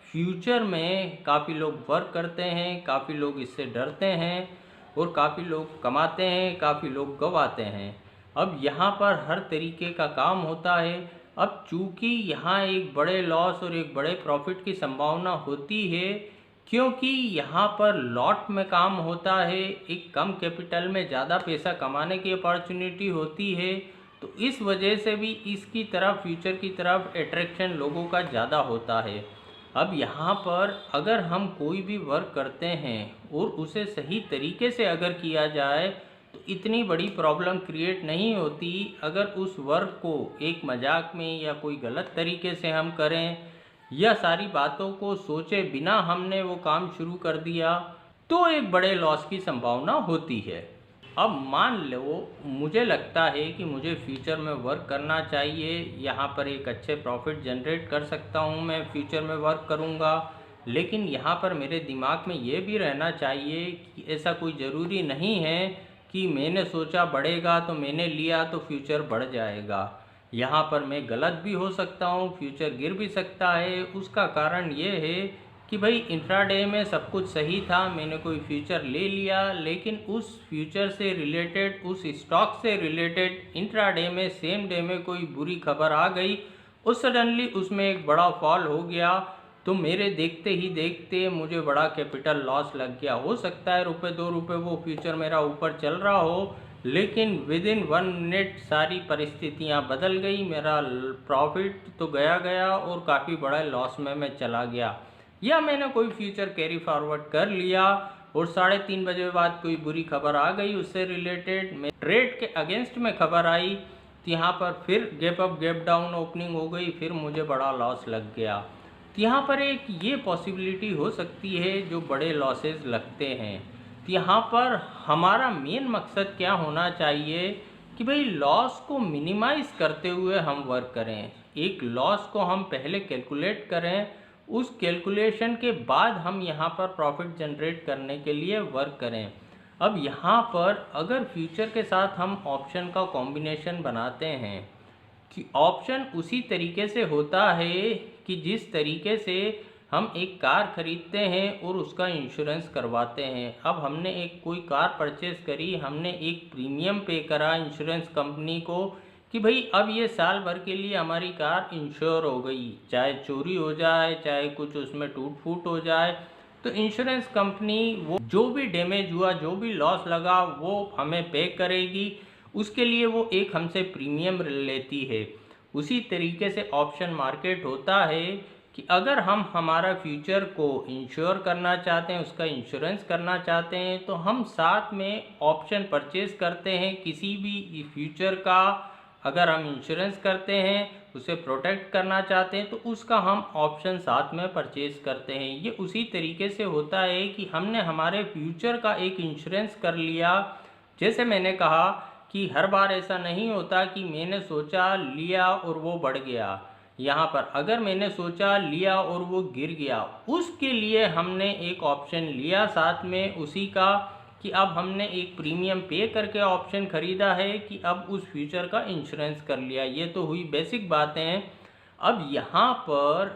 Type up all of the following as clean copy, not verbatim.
Future में काफ़ी लोग वर्क करते हैं, काफ़ी लोग इससे डरते हैं और काफ़ी लोग कमाते हैं, काफ़ी लोग गँवाते हैं। अब यहाँ पर हर तरीके का काम होता है। अब चूँकि यहाँ एक बड़े लॉस और एक बड़े प्रॉफ़िट की संभावना होती है, क्योंकि यहाँ पर लॉट में काम होता है, एक कम कैपिटल में ज़्यादा पैसा कमाने की अपॉर्चुनिटी होती है, तो इस वजह से भी इसकी तरफ फ्यूचर की तरफ अट्रैक्शन लोगों का ज़्यादा होता है। अब यहाँ पर अगर हम कोई भी वर्क करते हैं और उसे सही तरीके से अगर किया जाए तो इतनी बड़ी प्रॉब्लम क्रिएट नहीं होती। अगर उस वर्क को एक मजाक में या कोई गलत तरीके से हम करें या सारी बातों को सोचे बिना हमने वो काम शुरू कर दिया तो एक बड़े लॉस की संभावना होती है। अब मान लो मुझे लगता है कि मुझे फ्यूचर में वर्क करना चाहिए, यहाँ पर एक अच्छे प्रॉफिट जनरेट कर सकता हूँ, मैं फ्यूचर में वर्क करूँगा। लेकिन यहाँ पर मेरे दिमाग में ये भी रहना चाहिए कि ऐसा कोई ज़रूरी नहीं है कि मैंने सोचा बढ़ेगा तो मैंने लिया तो फ्यूचर बढ़ जाएगा। यहाँ पर मैं गलत भी हो सकता हूँ, फ्यूचर गिर भी सकता है। उसका कारण ये है कि भाई इंट्राडे में सब कुछ सही था, मैंने कोई फ्यूचर ले लिया, लेकिन उस फ्यूचर से रिलेटेड, उस स्टॉक से रिलेटेड इंट्राडे में सेम डे में कोई बुरी खबर आ गई और सडनली उसमें एक बड़ा फॉल हो गया, तो मेरे देखते ही देखते मुझे बड़ा कैपिटल लॉस लग गया। हो सकता है रुपए 2 रुपए वो फ्यूचर मेरा ऊपर चल रहा हो, लेकिन विद इन 1 मिनट सारी परिस्थितियाँ बदल गई, मेरा प्रॉफिट तो गया गया और काफ़ी बड़ा लॉस में मैं चला गया। या मैंने कोई फ्यूचर कैरी फॉरवर्ड कर लिया और 3:30 बजे बाद कोई बुरी खबर आ गई उससे रिलेटेड, मैं ट्रेड के अगेंस्ट में खबर आई, तो यहाँ पर फिर gap up gap down opening हो गई, फिर मुझे बड़ा लॉस लग गया। तो यहाँ पर एक ये पॉसिबिलिटी हो सकती है जो बड़े लॉसेस लगते हैं। तो यहाँ पर हमारा मेन मकसद क्या होना चाहिए कि भाई लॉस को मिनिमाइज करते हुए हम वर्क करें। एक लॉस को हम पहले कैलकुलेट करें, उस कैलकुलेशन के बाद हम यहाँ पर प्रॉफिट जनरेट करने के लिए वर्क करें। अब यहाँ पर अगर फ्यूचर के साथ हम ऑप्शन का कॉम्बिनेशन बनाते हैं कि ऑप्शन उसी तरीके से होता है कि जिस तरीके से हम एक कार खरीदते हैं और उसका इंश्योरेंस करवाते हैं। अब हमने एक कोई कार परचेज़ करी, हमने एक प्रीमियम पे करा इंश्योरेंस कंपनी को कि भाई अब ये साल भर के लिए हमारी कार इंश्योर हो गई, चाहे चोरी हो जाए, चाहे कुछ उसमें टूट फूट हो जाए, तो इंश्योरेंस कंपनी वो जो भी डैमेज हुआ, जो भी लॉस लगा वो हमें पे करेगी। उसके लिए वो एक हमसे प्रीमियम लेती है। उसी तरीके से ऑप्शन मार्केट होता है कि अगर हम हमारा फ्यूचर को इंश्योर करना चाहते हैं, उसका इंश्योरेंस करना चाहते हैं, तो हम साथ में ऑप्शन परचेज करते हैं किसी भी फ्यूचर का। अगर हम इंश्योरेंस करते हैं, उसे प्रोटेक्ट करना चाहते हैं, तो उसका हम ऑप्शन साथ में परचेज करते हैं। ये उसी तरीके से होता है कि हमने हमारे फ्यूचर का एक इंश्योरेंस कर लिया। जैसे मैंने कहा कि हर बार ऐसा नहीं होता कि मैंने सोचा लिया और वो बढ़ गया। यहाँ पर अगर मैंने सोचा लिया और वो गिर गया, उसके लिए हमने एक ऑप्शन लिया साथ में उसी का कि अब हमने एक प्रीमियम पे करके ऑप्शन ख़रीदा है कि अब उस फ्यूचर का इंश्योरेंस कर लिया। ये तो हुई बेसिक बातें। अब यहाँ पर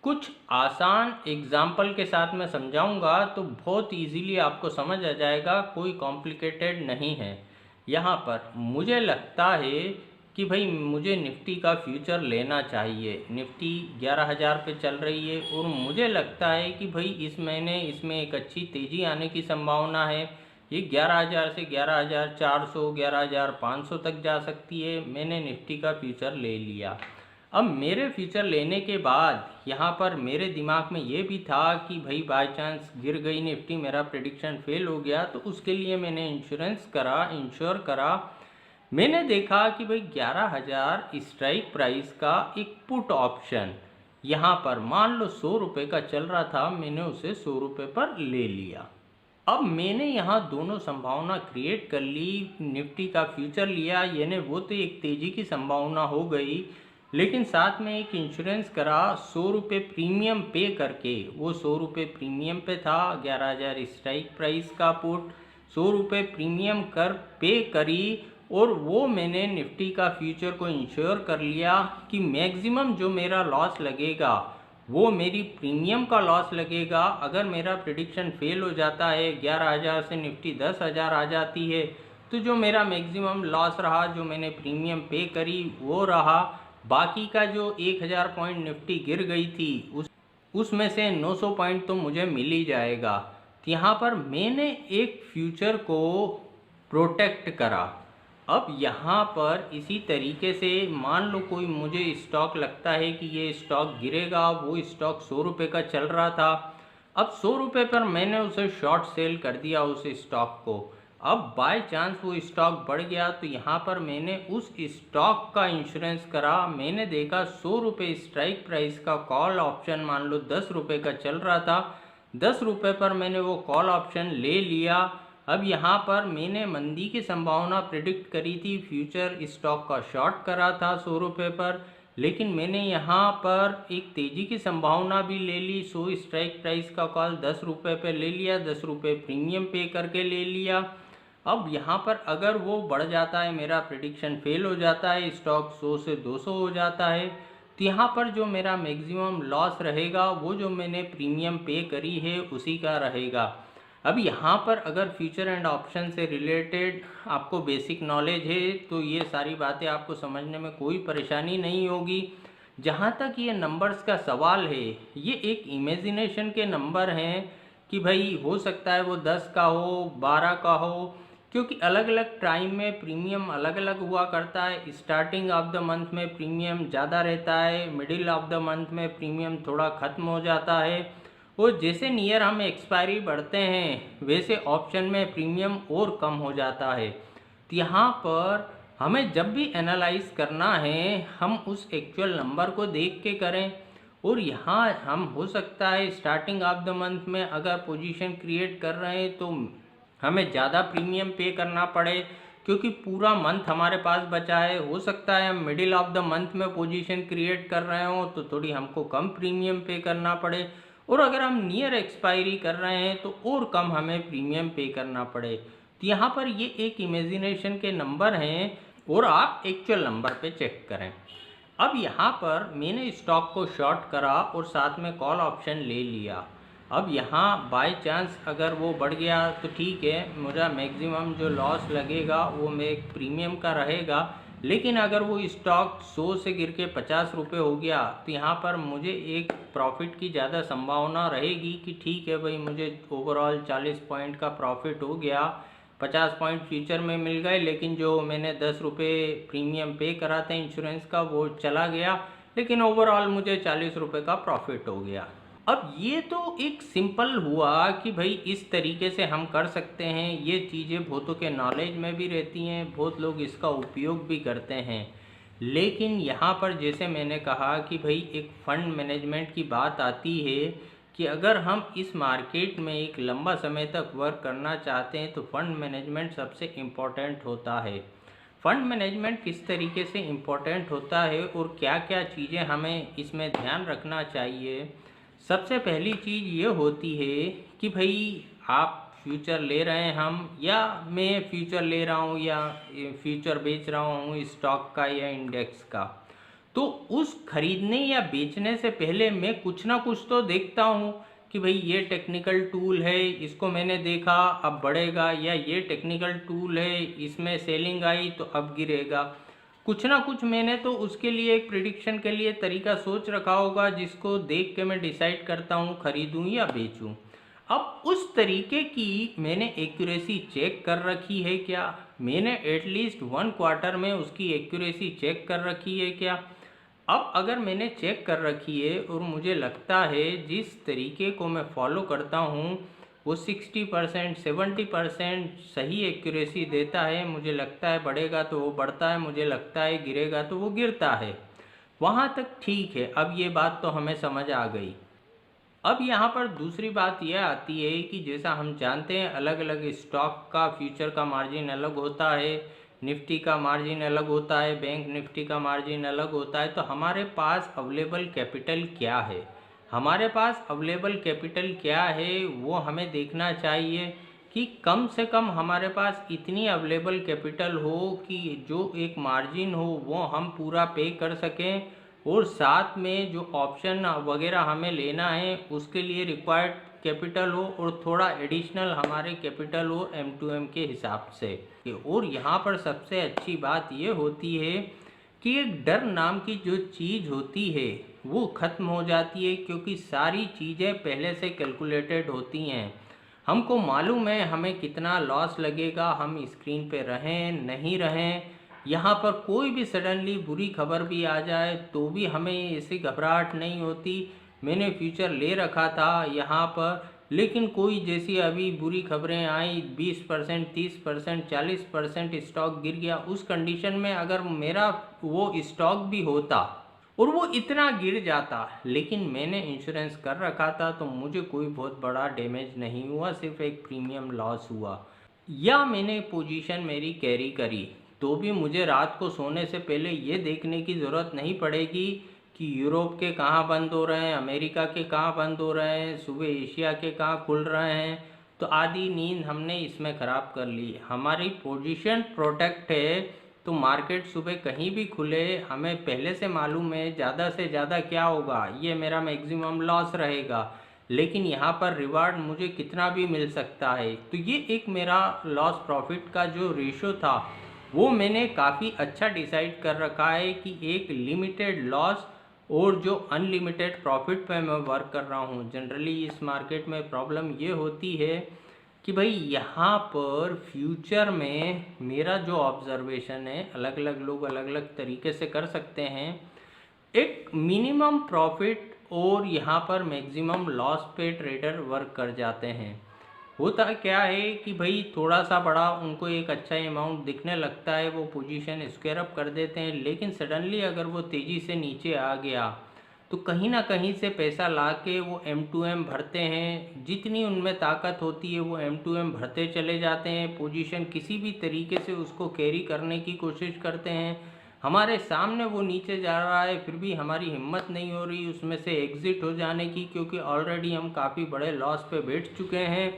कुछ आसान एग्जाम्पल के साथ मैं समझाऊंगा तो बहुत इजीली आपको समझ आ जाएगा, कोई कॉम्प्लिकेटेड नहीं है। यहाँ पर मुझे लगता है कि भाई मुझे निफ्टी का फ्यूचर लेना चाहिए। निफ्टी 11,000 पे चल रही है और मुझे लगता है कि भाई इस महीने इसमें एक अच्छी तेज़ी आने की संभावना है। ये 11,000 से 11,400, 11,500 तक जा सकती है। मैंने निफ्टी का फ्यूचर ले लिया। अब मेरे फ्यूचर लेने के बाद यहाँ पर मेरे दिमाग में ये भी था कि भाई बाय चांस गिर गई निफ्टी, मेरा प्रेडिक्शन फेल हो गया, तो उसके लिए मैंने इंश्योर करा। मैंने देखा कि भाई 11,000 स्ट्राइक प्राइस का एक पुट ऑप्शन यहाँ पर मान लो 100 रुपये का चल रहा था, मैंने उसे 100 रुपये पर ले लिया। अब मैंने यहाँ दोनों संभावना क्रिएट कर ली, निफ्टी का फ्यूचर लिया, यानी वो तो एक तेज़ी की संभावना हो गई, लेकिन साथ में एक इंश्योरेंस करा 100 रुपये प्रीमियम पे करके। वो 100 रुपये प्रीमियम पे था, 11,000 स्ट्राइक प्राइस का पुट, 100 रुपये प्रीमियम कर पे करी और वो मैंने निफ्टी का फ्यूचर को इंश्योर कर लिया कि मैक्सिमम जो मेरा लॉस लगेगा वो मेरी प्रीमियम का लॉस लगेगा। अगर मेरा प्रिडिक्शन फेल हो जाता है, 11,000 से निफ्टी 10,000 आ जाती है, तो जो मेरा मैक्सिमम लॉस रहा, जो मैंने प्रीमियम पे करी वो रहा। बाकी का जो 1,000 पॉइंट निफ्टी गिर गई थी उसमें से 900 पॉइंट तो मुझे मिल ही जाएगा। तो यहाँ पर मैंने एक फ्यूचर को प्रोटेक्ट करा। अब यहाँ पर इसी तरीके से मान लो कोई मुझे स्टॉक लगता है कि ये स्टॉक गिरेगा, वो स्टॉक 100 रुपये का चल रहा था, अब 100 रुपये पर मैंने उसे शॉर्ट सेल कर दिया उस स्टॉक को। अब बाय चांस वो स्टॉक बढ़ गया, तो यहाँ पर मैंने उस स्टॉक का इंश्योरेंस करा। मैंने देखा 100 रुपये स्ट्राइक प्राइस का कॉल ऑप्शन मान लो 10 रुपये का चल रहा था, 10 रुपये पर मैंने वो कॉल ऑप्शन ले लिया। अब यहाँ पर मैंने मंदी की संभावना प्रिडिक्ट करी थी, फ्यूचर स्टॉक का शॉर्ट करा था 100 रुपये पर, लेकिन मैंने यहाँ पर एक तेज़ी की संभावना भी ले ली। 100 स्ट्राइक प्राइस का कॉल 10 रुपये पे ले लिया, 10 रुपये प्रीमियम पे करके ले लिया। अब यहाँ पर अगर वो बढ़ जाता है, मेरा प्रिडिक्शन फेल हो जाता है, स्टॉक 100 से 200 हो जाता है, तो यहाँ पर जो मेरा मैक्सिमम लॉस रहेगा वो जो मैंने प्रीमियम पे करी है उसी का रहेगा। अब यहाँ पर अगर फ्यूचर एंड ऑप्शन से रिलेटेड आपको बेसिक नॉलेज है तो ये सारी बातें आपको समझने में कोई परेशानी नहीं होगी। जहाँ तक ये नंबर्स का सवाल है, ये एक इमेजिनेशन के नंबर हैं कि भाई हो सकता है वो 10 का हो, 12 का हो, क्योंकि अलग अलग टाइम में प्रीमियम अलग अलग हुआ करता है। स्टार्टिंग ऑफ द मंथ में प्रीमियम ज़्यादा रहता है, मिडिल ऑफ द मंथ में प्रीमियम थोड़ा ख़त्म हो जाता है, और जैसे नियर हम एक्सपायरी बढ़ते हैं वैसे ऑप्शन में प्रीमियम और कम हो जाता है। तो यहाँ पर हमें जब भी एनालाइज करना है हम उस एक्चुअल नंबर को देख के करें। और यहाँ हम हो सकता है स्टार्टिंग ऑफ द मंथ में अगर पोजीशन क्रिएट कर रहे हैं तो हमें ज़्यादा प्रीमियम पे करना पड़े, क्योंकि पूरा मंथ हमारे पास बचा है। हो सकता है हम मिडिल ऑफ द मंथ में पोजीशन क्रिएट कर रहे हो तो थोड़ी हमको कम प्रीमियम पे करना पड़े, और अगर हम नियर एक्सपायरी कर रहे हैं तो और कम हमें प्रीमियम पे करना पड़े। तो यहाँ पर ये एक इमेजिनेशन के नंबर हैं और आप एक्चुअल नंबर पे चेक करें। अब यहाँ पर मैंने स्टॉक को शॉर्ट करा और साथ में कॉल ऑप्शन ले लिया। अब यहाँ बाय चांस अगर वो बढ़ गया तो ठीक है, मुझे मैक्सिमम जो लॉस लगेगा वो मेरे प्रीमियम का रहेगा, लेकिन अगर वो स्टॉक 100 से गिर के 50 रुपये हो गया तो यहाँ पर मुझे एक प्रॉफिट की ज़्यादा संभावना रहेगी कि ठीक है भाई, मुझे ओवरऑल 40 पॉइंट का प्रॉफिट हो गया, 50 पॉइंट फ्यूचर में मिल गए, लेकिन जो मैंने 10 रुपये प्रीमियम पे करा था इंश्योरेंस का वो चला गया, लेकिन ओवरऑल मुझे 40 रुपये का प्रॉफिट हो गया। अब ये तो एक सिंपल हुआ कि भाई इस तरीके से हम कर सकते हैं। ये चीज़ें बहुतों के नॉलेज में भी रहती हैं, बहुत लोग इसका उपयोग भी करते हैं, लेकिन यहाँ पर जैसे मैंने कहा कि भाई एक फंड मैनेजमेंट की बात आती है कि अगर हम इस मार्केट में एक लंबा समय तक वर्क करना चाहते हैं तो फंड मैनेजमेंट सबसे इम्पॉर्टेंट होता है। फंड मैनेजमेंट किस तरीके से इम्पॉर्टेंट होता है और क्या क्या चीज़ें हमें इसमें ध्यान रखना चाहिए। सबसे पहली चीज़ ये होती है कि भाई आप फ्यूचर ले रहे हैं, हम या मैं फ्यूचर ले रहा हूँ या फ्यूचर बेच रहा हूँ स्टॉक का या इंडेक्स का, तो उस खरीदने या बेचने से पहले मैं कुछ ना कुछ तो देखता हूँ कि भाई ये टेक्निकल टूल है, इसको मैंने देखा अब बढ़ेगा, या ये टेक्निकल टूल है इसमें सेलिंग आई तो अब गिरेगा। कुछ ना कुछ मैंने तो उसके लिए एक प्रिडिक्शन के लिए तरीका सोच रखा होगा, जिसको देख के मैं डिसाइड करता हूँ खरीदूँ या बेचूँ। अब उस तरीके की मैंने एक्यूरेसी चेक कर रखी है क्या, मैंने एटलीस्ट 1 क्वार्टर में उसकी एक्यूरेसी चेक कर रखी है क्या। अब अगर मैंने चेक कर रखी है और मुझे लगता है जिस तरीके को मैं फॉलो करता हूँ वो 60% 70% सही एक्यूरेसी देता है, मुझे लगता है बढ़ेगा तो वो बढ़ता है, मुझे लगता है गिरेगा तो वो गिरता है, वहाँ तक ठीक है। अब ये बात तो हमें समझ आ गई। अब यहाँ पर दूसरी बात यह आती है कि जैसा हम जानते हैं अलग अलग स्टॉक का फ्यूचर का मार्जिन अलग होता है, निफ्टी का मार्जिन अलग होता है, बैंक निफ्टी का मार्जिन अलग होता है। तो हमारे पास अवेलेबल कैपिटल क्या है, हमारे पास अवेलेबल कैपिटल क्या है वो हमें देखना चाहिए कि कम से कम हमारे पास इतनी अवेलेबल कैपिटल हो कि जो एक मार्जिन हो वो हम पूरा पे कर सकें, और साथ में जो ऑप्शन वगैरह हमें लेना है उसके लिए रिक्वायर्ड कैपिटल हो और थोड़ा एडिशनल हमारे कैपिटल हो M2M के हिसाब से। और यहाँ पर सबसे अच्छी बात ये होती है कि एक डर नाम की जो चीज़ होती है वो ख़त्म हो जाती है, क्योंकि सारी चीज़ें पहले से कैलकुलेटेड होती हैं। हमको मालूम है हमें कितना लॉस लगेगा, हम स्क्रीन पे रहें नहीं रहें। यहाँ पर कोई भी सडनली बुरी खबर भी आ जाए तो भी हमें ऐसी घबराहट नहीं होती। मैंने फ्यूचर ले रखा था यहाँ पर, लेकिन कोई जैसी अभी बुरी खबरें आई 20%, 30%, 40% स्टॉक गिर गया, उस कंडीशन में अगर मेरा वो स्टॉक भी होता और वो इतना गिर जाता, लेकिन मैंने इंश्योरेंस कर रखा था तो मुझे कोई बहुत बड़ा डैमेज नहीं हुआ, सिर्फ एक प्रीमियम लॉस हुआ। या मैंने पोजीशन मेरी कैरी करी तो भी मुझे रात को सोने से पहले ये देखने की ज़रूरत नहीं पड़ेगी कि यूरोप के कहाँ बंद हो रहे हैं, अमेरिका के कहाँ बंद हो रहे हैं, सुबह एशिया के कहाँ खुल रहे हैं। तो आधी नींद हमने इसमें ख़राब कर ली। हमारी पोजीशन प्रोटेक्ट है तो मार्केट सुबह कहीं भी खुले हमें पहले से मालूम है ज़्यादा से ज़्यादा क्या होगा, ये मेरा मैक्सिमम लॉस रहेगा, लेकिन यहाँ पर रिवार्ड मुझे कितना भी मिल सकता है। तो ये एक मेरा लॉस प्रॉफिट का जो रेशो था वो मैंने काफ़ी अच्छा डिसाइड कर रखा है कि एक लिमिटेड लॉस और जो अनलिमिटेड प्रॉफिट पे मैं वर्क कर रहा हूँ। जनरली इस मार्केट में प्रॉब्लम ये होती है कि भाई यहाँ पर फ्यूचर में मेरा जो ऑब्जर्वेशन है, अलग अलग लोग अलग अलग तरीके से कर सकते हैं, एक मिनिमम प्रॉफिट और यहाँ पर मैक्सिमम लॉस पे ट्रेडर वर्क कर जाते हैं। होता क्या है कि भाई थोड़ा सा बड़ा उनको एक अच्छा अमाउंट दिखने लगता है, वो पोजीशन स्क्वायर अप कर देते हैं, लेकिन सडनली अगर वो तेज़ी से नीचे आ गया तो कहीं ना कहीं से पैसा ला के वो M2M भरते हैं। जितनी उनमें ताकत होती है वो M2M भरते चले जाते हैं, पोजीशन किसी भी तरीके से उसको कैरी करने की कोशिश करते हैं। हमारे सामने वो नीचे जा रहा है फिर भी हमारी हिम्मत नहीं हो रही उसमें से एग्ज़िट हो जाने की, क्योंकि ऑलरेडी हम काफ़ी बड़े लॉस पे बैठ चुके हैं।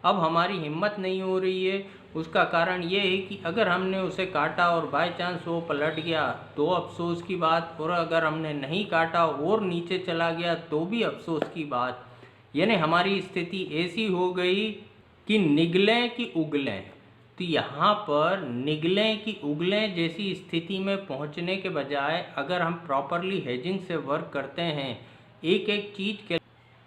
अब हमारी हिम्मत नहीं हो रही है। उसका कारण ये है कि अगर हमने उसे काटा और बाय चांस वो पलट गया तो अफसोस की बात, और अगर हमने नहीं काटा और नीचे चला गया तो भी अफसोस की बात। यानी हमारी स्थिति ऐसी हो गई कि निगलें कि उगलें। तो यहाँ पर निगलें कि उगलें जैसी स्थिति में पहुँचने के बजाय अगर हम प्रॉपरली हेजिंग से वर्क करते हैं, एक एक चीज़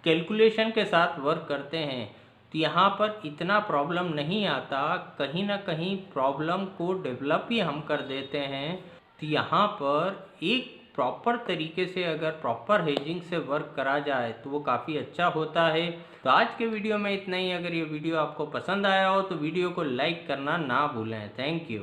कैलकुलेशन के साथ वर्क करते हैं, तो यहाँ पर इतना प्रॉब्लम नहीं आता। कहीं ना कहीं प्रॉब्लम को डेवलप ही हम कर देते हैं। तो यहाँ पर एक प्रॉपर तरीके से अगर प्रॉपर हेजिंग से वर्क करा जाए तो वो काफ़ी अच्छा होता है। तो आज के वीडियो में इतना ही। अगर ये वीडियो आपको पसंद आया हो तो वीडियो को लाइक करना ना भूलें। Thank you.